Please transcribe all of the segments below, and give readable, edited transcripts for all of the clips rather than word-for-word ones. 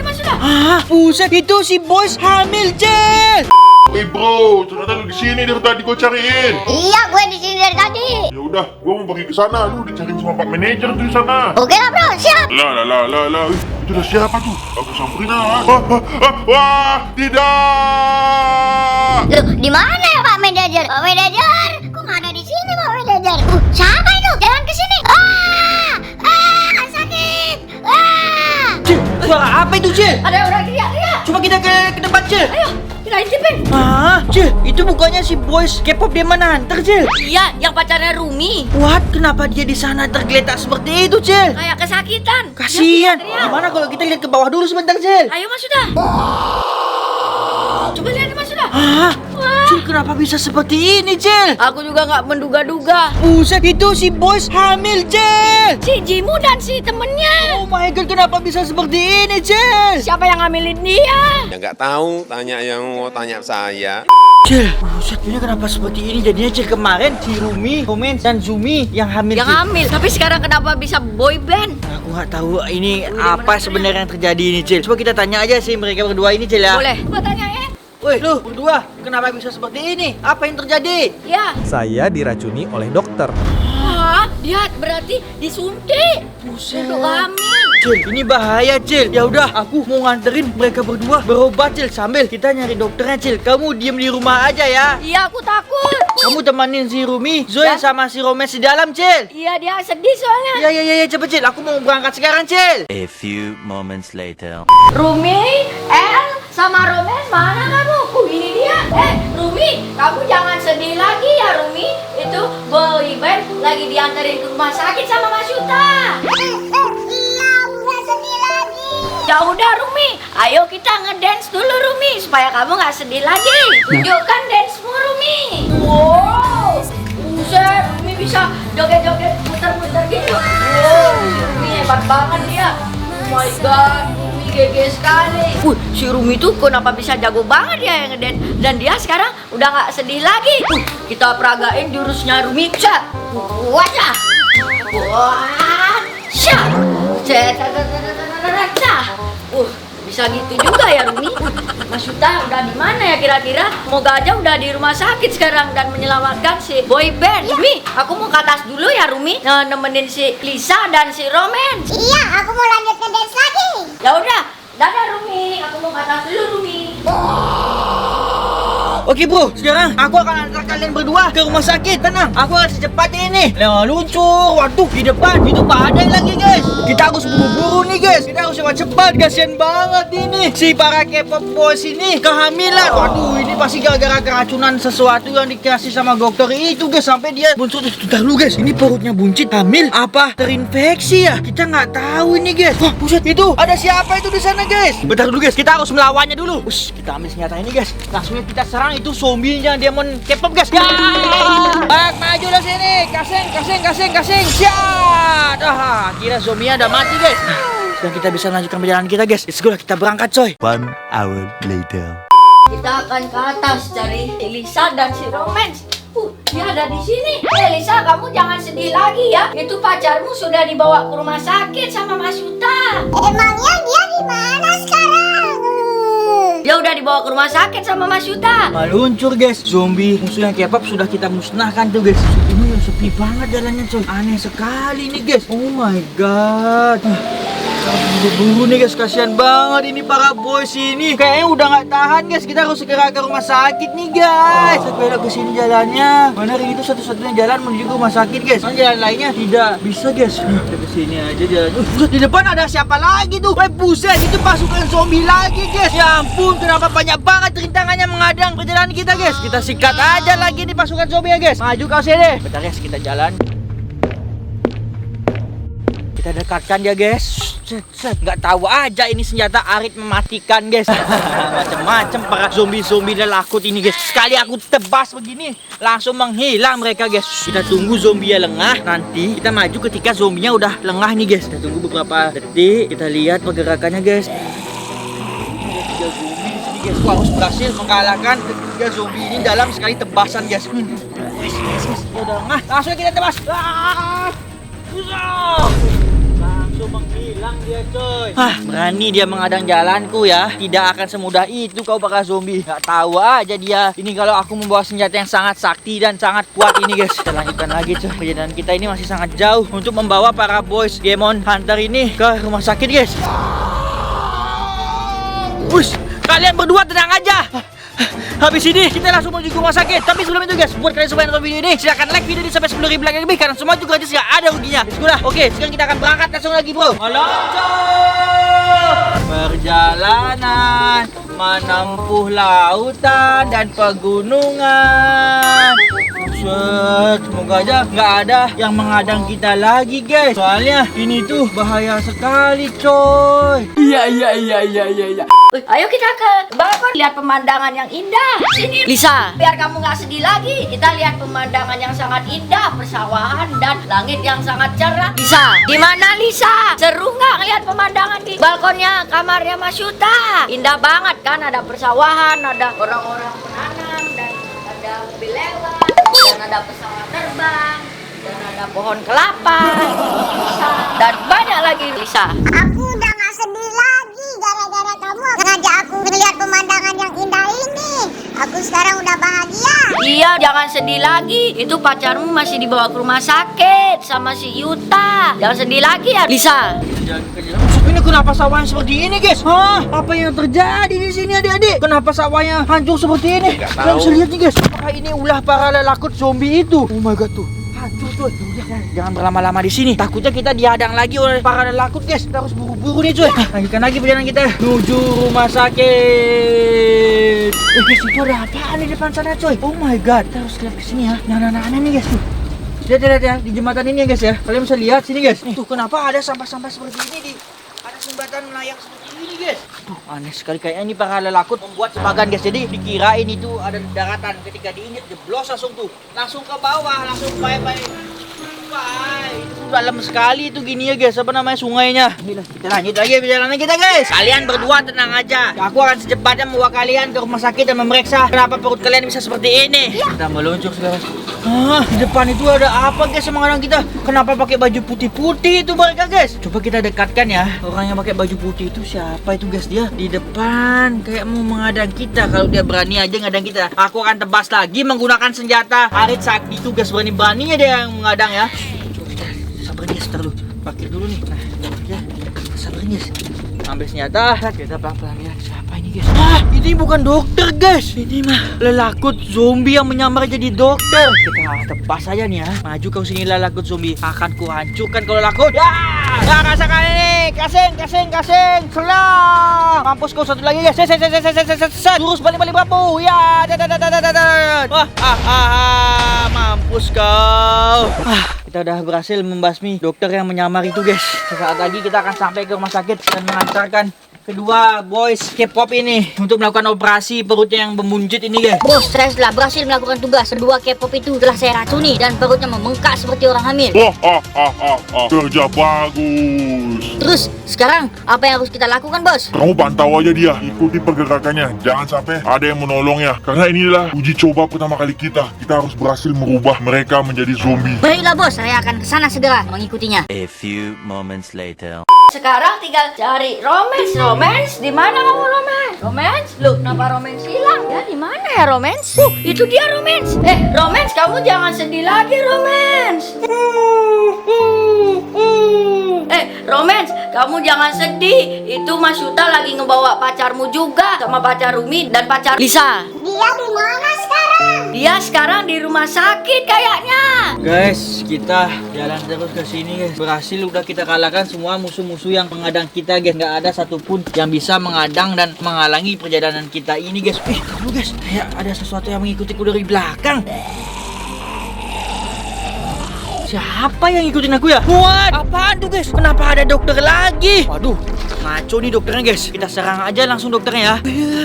Mas sudah. Ah, buset, itu si Boys hamil, Cel. Bro, ternyata lu di sini dari tadi gue cariin. Iya, gue di sini dari tadi. Ya udah, gue mau pergi ke sana. Lu dicariin sama Pak Manajer tuh di sana. Oke lah bro, siap. Lah. Itu udah siapa tuh? Aku samperin ah. Wah, tidak. Loh, di mana ya Pak Manajer? Pak Manajer, kok nggak ada di sini Pak Manajer? Siapa itu? Jalan ke sini. Sakit. Cel, suara apa itu, Cel? Ada orang teriak. Coba kita ke depan, Cel. Ayo, kita intipin. Ah, Cel, itu bukannya si Boys K-pop Demon Hunter, Cel? Iya, yang pacarnya Rumi. What? Kenapa dia di sana tergeletak seperti itu, Cel? Kayak kesakitan. Kasihan. Dia teriak. Gimana kalau kita lihat ke bawah dulu sebentar, Cel? Ayo Mas sudah. Coba lihat Mas sudah. Ah, Cel, kenapa bisa seperti ini, Cel? Aku juga nggak menduga-duga. Buset, itu si Boys hamil, Cel. Si Jimu dan si temennya. Oh my god, kenapa bisa seperti ini, Cel? Siapa yang ngambilin dia? Ya nggak tahu, tanya yang mau tanya saya. Cel, buset, ini kenapa seperti ini jadinya, Cel? Kemarin si Rumi, Komen, dan Zumi yang hamil, Yang Cel. ngambil. Tapi sekarang kenapa bisa boy band? Aku nggak tahu ini apa sebenarnya yang terjadi ini, Cel. Coba kita tanya aja sih mereka berdua ini, Cel, ya. Boleh. Coba tanya ya. Woi, lu berdua, kenapa bisa seperti ini? Apa yang terjadi? Ya. Saya diracuni oleh dokter. Wah, lihat berarti disuntik. Buset. Untuk hamil. Cil, ini bahaya, Cil. Ya udah, aku mau nganterin mereka berdua berobat, Cil. Sambil kita nyari dokternya, Cil. Kamu diem di rumah aja ya. Iya, aku takut. Kamu temanin si Rumi, Zoe Ya. sama si Romes di dalam, Cil. Iya, dia sedih soalnya. Ya, cepet, Cil. Aku mau berangkat sekarang, Cil. A few moments later. Rumi, El, sama Romen, mana kamu? Ini dia. Rumi, kamu jangan sedih lagi ya, Rumi. Itu boy band lagi diantarin ke rumah sakit sama Mas Yuta. Iya, nggak sedih lagi. Ya udah, Rumi. Ayo kita ngedance dulu, Rumi, supaya kamu nggak sedih lagi. Tunjukkan dance-mu, Rumi. Wow, buset, Rumi bisa joget-joget, muter-muter gitu. Wow, Rumi hebat banget dia. Oh my god, Rumi GG sekali. Si Rumi tuh kenapa bisa jago banget ya yang ngedance. Dan dia sekarang udah nggak sedih lagi. Kita peragain jurusnya Rumi. Cak, wajah. Wah, cak. Bisa gitu juga ya Rumi. Mas Yuta udah di mana ya kira-kira? Semoga aja udah di rumah sakit sekarang dan menyelamatkan si boy band. Rumi, aku mau ke atas dulu ya Rumi. Nemenin si Lisa dan si Roman. Iya, aku mau lanjut ke dance lagi. Ya udah, dadah Rumi. Aku mau ke atas dulu Rumi. Oke, bro. Sekarang aku akan antar kalian berdua ke rumah sakit. Tenang, aku akan secepatnya ini. Nah, luncur. Waduh, di depan itu badai lagi, guys. Kita harus buru-buru nih, guys. Kita harus cepat. Kasian banget ini. Si para K-pop boys ini kehamilan. Waduh, ini pasti gara-gara keracunan sesuatu yang dikasih sama dokter itu, guys. Sampai dia buncit. Bentar dulu, guys. Ini perutnya buncit, hamil, apa terinfeksi ya? Kita nggak tahu ini, guys. Wah, buset, itu ada siapa itu di sana, guys? Bentar dulu, guys. Kita harus melawannya dulu. Ush, kita ambil senjata ini, guys. Langsung kita serang itu zombinya Demon K-pop, guys. Ya! Bak, maju lah sini. Kasing. Syat. Kira zombinya udah mati, guys. Sekarang kita bisa lanjutkan perjalanan kita, guys. Let's go lah, kita berangkat, coy. 1 hour later. Kita akan ke atas cari Lisa dan si Romance. Dia ada di sini. Lisa, kamu jangan sedih lagi ya. Itu pacarmu sudah dibawa ke rumah sakit sama Mas Yuta. Emangnya dia di mana sekarang? Dia udah dibawa ke rumah sakit sama Mas Yuta. Meluncur, guys. Zombie musuh yang K-pop sudah kita musnahkan tuh, guys. Ini sepi banget jalannya, coy. Aneh sekali nih, guys. Oh my god. Buru-buru nih, guys. Kasihan banget ini para boys ini. Kayaknya udah nggak tahan, guys. Kita harus segera ke rumah sakit nih, guys. Kita belok ke sini jalannya. Benar, itu satu-satunya jalan menuju ke rumah sakit, guys. Soalnya jalan lainnya tidak bisa, guys. Kita ke sini aja jalan. Buset, di depan ada siapa lagi tuh? Buset, itu pasukan zombie lagi, guys. Ya ampun, kenapa banyak banget rintangannya menghadang perjalanan kita, guys. Kita sikat aja lagi nih pasukan zombie ya, guys. Maju kau sini. Bentar, guys, kita jalan. Kita dekatkan dia, guys. Set. Nggak tahu aja ini senjata Arit mematikan, guys. Macam-macam para zombie-zombie lelakut ini, guys. Sekali aku tebas begini, langsung menghilang mereka, guys. Kita tunggu zombie lengah. Nanti kita maju ketika zombinya udah lengah nih, guys. Kita tunggu beberapa detik. Kita lihat pergerakannya, guys. Tiga zombie di sini, guys. Aku harus berhasil mengalahkan ketiga zombie ini dalam sekali tebasan, guys. Guys. Ya udah lengah. Langsung kita tebas. Langsung menghilang. Hilang dia coy. Berani dia mengadang jalanku ya. Tidak akan semudah itu kau bakal zombie. Gak tahu aja dia. Ini kalau aku membawa senjata yang sangat sakti dan sangat kuat ini guys. Kita lanjutkan lagi coy. Perjalanan kita ini masih sangat jauh untuk membawa para boys Demon Hunter ini ke rumah sakit guys. Wush, kalian berdua tenang aja. Habis ini kita langsung menuju ke rumah sakit. Tapi sebelum itu guys, buat kalian semua yang nonton video ini, silahkan like video ini sampai 10.000 like lebih, karena semua itu gratis, gak ada ruginya. Bismillah. Oke, sekarang kita akan berangkat langsung lagi bro. Meluncur perjalanan menempuh lautan dan pegunungan. Semoga aja nggak ada yang mengadang kita lagi guys. Soalnya ini tuh bahaya sekali coy. Iya. Ayo kita ke balkon, lihat pemandangan yang indah. Sini Lisa, biar kamu nggak sedih lagi. Kita lihat pemandangan yang sangat indah, persawahan dan langit yang sangat cerah. Lisa, di mana Lisa? Seru nggak ngeliat pemandangan di balkonnya kamarnya Mas Yuta? Indah banget kan, ada persawahan, ada orang-orang menanam dan ada mobil lewat, dan ada pesawat terbang, dan ada pohon kelapa, dan banyak lagi Lisa. Aku udah gak sedih lagi gara-gara kamu ngajak aku melihat pemandangan yang indah ini. Aku sekarang udah bahagia. Iya, jangan sedih lagi. Itu pacarmu masih dibawa ke rumah sakit sama si Yuta. Jangan sedih lagi ya, Lisa. Ini kenapa sawahnya seperti ini guys? Hah? Apa yang terjadi di sini adik-adik? Kenapa sawahnya hancur seperti ini? Kalian bisa lihat nih guys. Apakah ini ulah para lelakut zombie itu? Oh my god tuh. Hancur tuh. Jangan berlama-lama di sini. Takutnya kita dihadang lagi oleh para lelakut guys. Kita harus buru-buru nih cuy. Lanjutkan lagi perjalanan kita menuju rumah sakit. Guys, itu ada apaan di depan sana coy? Oh my god. Kita harus lihat ke sini ya. Nah nih guys tuh. Lihat ya di jembatan ini ya guys ya. Kalian bisa lihat sini guys. Nih, tuh kenapa ada sampah-sampah seperti ini di ada sumbatan melayang seperti ini guys. Tuh aneh sekali, kayaknya ini para lelakut membuat sebagan guys. Jadi dikirain itu ada daratan, ketika diinjek jeblos langsung ke bawah, langsung bye-bye. Itu dalam sekali itu gini ya guys, apa namanya sungainya. Kita lanjut lagi perjalanan kita guys. Kalian berdua tenang aja. Aku akan secepatnya membawa kalian ke rumah sakit dan memeriksa kenapa perut kalian bisa seperti ini. Kita meluncur sekarang. Di depan itu ada apa guys yang mengadang kita? Kenapa pakai baju putih-putih itu mereka guys? Coba kita dekatkan ya. Orang yang pakai baju putih itu siapa itu guys? Dia di depan kayak mau mengadang kita. Kalau dia berani aja ngadang kita, aku akan tebas lagi menggunakan senjata Arit Sakti itu guys. Berani-beraninya dia yang mengadang ya. Coba kita sabarin guys, ntar dulu. Pakai dulu nih. Nah, ya, sabarin guys. Ambil senjata, kita pelan-pelan ya. Siapa ini guys? Ini bukan dokter guys. Ini mah lelakut zombie yang menyamar jadi dokter. Kita tebas aja nih ya. Maju kau sini lelakut zombie. Akan kuhancurkan kalau lelakut. Ya rasakan ini. Kasing. Selang. Mampus kau satu lagi guys. Lurus balik berapu. Ya. Mampus kau. Kita udah berhasil membasmi dokter yang menyamar itu guys. Sesaat lagi kita akan sampai ke rumah sakit dan mengantarkan kedua boys K-pop ini untuk melakukan operasi perutnya yang membuncit ini guys. Bos, saya telah berhasil melakukan tugas. Kedua K-pop itu telah saya racuni dan perutnya membengkak seperti orang hamil. Kerja bagus. Terus, sekarang apa yang harus kita lakukan bos? Kamu pantau aja dia, ikuti pergerakannya. Jangan sampai ada yang menolongnya. Karena inilah uji coba pertama kali kita. Kita harus berhasil merubah mereka menjadi zombie. Baiklah bos, saya akan kesana segera mengikutinya. A few moments later. Sekarang tinggal cari Romance, di mana kamu Romance? Loh, kenapa Romance hilang? Ya, di mana ya Romance? Itu dia Romance. Romance, kamu jangan sedih lagi Romance. Romance, kamu jangan sedih. Itu Mas Yuta lagi ngebawa pacarmu juga, sama pacar Rumi dan pacar Lisa. Dia di mana sekarang? Dia sekarang di rumah sakit kayaknya. Guys, kita jalan terus ke sini guys. Berhasil udah kita kalahkan semua musuh-musuh yang mengadang kita guys. Nggak ada satupun yang bisa mengadang dan menghalangi perjalanan kita ini guys. Kamu guys, kayak ada sesuatu yang mengikutiku dari belakang. Siapa yang ngikutin aku ya? What? Apaan tuh guys? Kenapa ada dokter lagi? Waduh, ngaco nih dokternya guys. Kita serang aja langsung dokternya ya.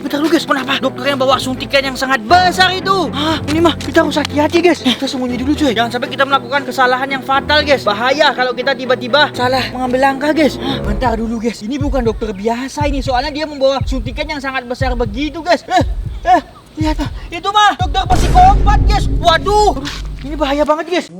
Bentar dulu guys, kenapa dokter yang bawa suntikan yang sangat besar itu? Ini mah kita harus hati-hati guys. Kita sembunyi dulu cuy. Jangan sampai kita melakukan kesalahan yang fatal guys. Bahaya kalau kita tiba-tiba salah mengambil langkah guys. Bentar dulu guys, ini bukan dokter biasa ini. Soalnya dia membawa suntikan yang sangat besar begitu guys. Lihat itu mah dokter psikopat guys. Waduh, ini bahaya banget guys.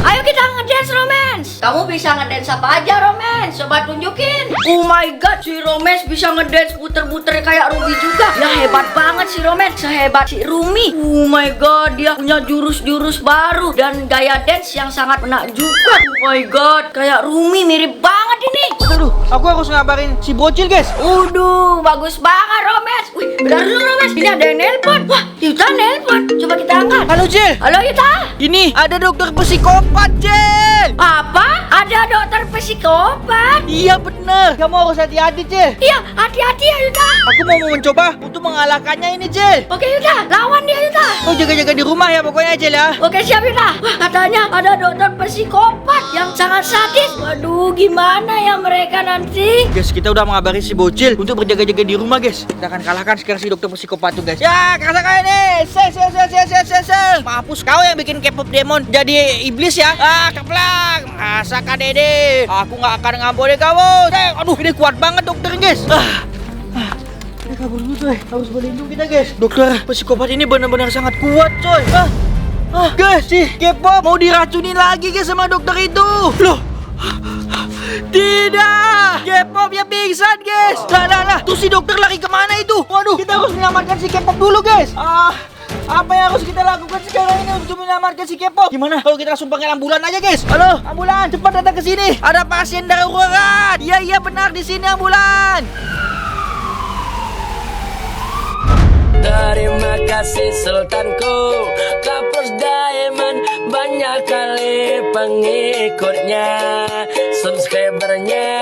Ayo kita ngedance romance. Kamu bisa ngedance apa aja romance? Coba tunjukin. Oh my god, si romance bisa ngedance puter-puter kayak Rumi juga. Ya hebat banget si romance, sehebat si Rumi. Oh my god, dia punya jurus-jurus baru dan gaya dance yang sangat menakjubkan. Oh my god, kayak Rumi mirip banget ini. Aduh, aku harus ngabarin si bocil guys. Uduh, bagus banget romance. Wih, bentar dulu romance, ini ada yang nelpon. Wah, Yuta nelpon. Coba kita angkat. Halo Cil. Halo Yuta. Ini ada dokter psikopat Cil. Apa? Ada dokter psikopat? Iya bener. Kamu harus hati-hati Cil. Iya, hati-hati ya Yuta. Aku mau mencoba untuk mengalahkannya ini Cil. Oke Yuta, lawan dia Yuta. Oh jaga-jaga di rumah ya pokoknya Cil ya. Oke siap Yuta. Wah, katanya ada dokter psikopat yang sangat sadis. Waduh, gimana ya mereka nanti? Guys, kita udah mengabari si bocil untuk berjaga-jaga di rumah guys. Kita akan kalahkan sekarang si dokter psikopat tuh guys. Ya, rasakan ini. Mampus kau yang bikin K-pop demon jadi iblis ya. Ah, keplak. Rasakan ini. Aku nggak akan ngampuni kamu. Aduh, ini kuat banget dokter guys. Kita kabur dulu coy. Harus berlindung kita guys. Dokter psikopat ini benar-benar sangat kuat coy. Guys, si K-pop mau diracunin lagi guys sama dokter itu. Loh. Tidak, K-pop ya pingsan guys. Lah, tuh si dokter lari kemana itu? Waduh, kita harus menyelamatkan si K-pop dulu guys. Apa yang harus kita lakukan sekarang ini untuk menyelamatkan si K-pop? Gimana kalau kita langsung panggil ambulan aja guys? Halo, ambulan, cepat datang ke sini. Ada pasien darurat. Iya benar di sini ambulan. Terima kasih sultanku, Kapus Diamond banyak kali pengikutnya, subscribernya